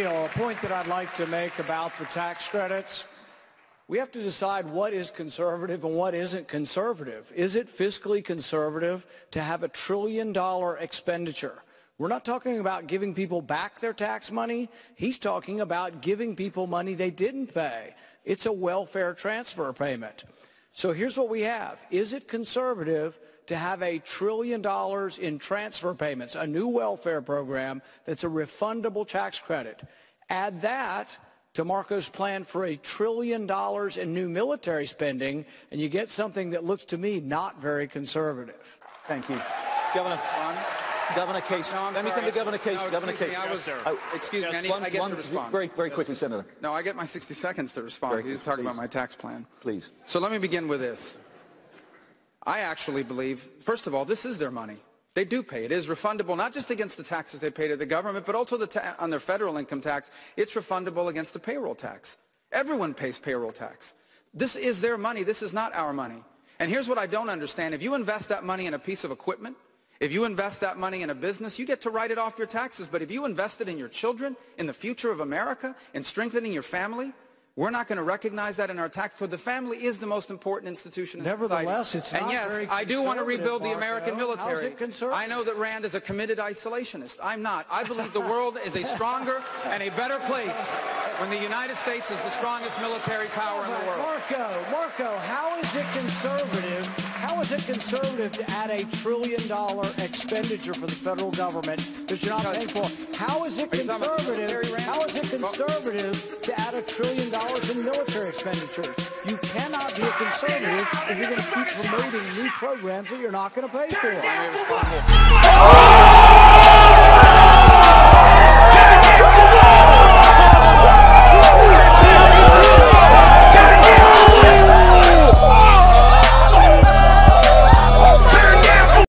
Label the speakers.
Speaker 1: Steele, a point that I'd like to make about the tax credits. We have to decide what is conservative and what isn't conservative. Is it fiscally conservative to have $1 trillion expenditure? We're not talking about giving people back their tax money. He's talking about giving people money they didn't pay. It's a welfare transfer payment. So here's what we have. Is it conservative to have $1 trillion in transfer payments, a new welfare program that's a refundable tax credit? Add that to Marco's plan for $1 trillion in new military spending, and you get something that looks to me not very conservative.
Speaker 2: Thank you. Governor Casey.
Speaker 3: No,
Speaker 2: Let me come to Governor Casey.
Speaker 3: No,
Speaker 2: Governor Casey.
Speaker 3: Excuse me, I get to respond.
Speaker 2: Very quickly, Senator.
Speaker 3: No, I get my 60 seconds to respond. He's talking about my tax plan.
Speaker 2: Please.
Speaker 3: So let me begin with this. I actually believe, first of all, this is their money. They do pay. It is refundable, not just against the taxes they pay to the government, but also on their federal income tax. It's refundable against the payroll tax. Everyone pays payroll tax. This is their money. This is not our money. And here's what I don't understand. If you invest that money in a piece of equipment, if you invest that money in a business, you get to write it off your taxes. But if you invest it in your children, in the future of America, in strengthening your family, we're not going to recognize that in our tax code. The family is the most important institution in
Speaker 1: Nevertheless,
Speaker 3: society.
Speaker 1: it's not
Speaker 3: and yes,
Speaker 1: very
Speaker 3: I do want to rebuild the
Speaker 1: Marco.
Speaker 3: American military.
Speaker 1: How's it conservative?
Speaker 3: I know that Rand is a committed isolationist. I'm not. I believe the world is a stronger and a better place when the United States is the strongest military power in the world.
Speaker 1: Marco, how is it conservative? How is it conservative to add $1 trillion expenditure for the federal government that you're not paying for? How is it conservative? How is it conservative to add $1 trillion in military expenditures? You cannot be a conservative if you're going to keep promoting new programs that you're not going to pay for.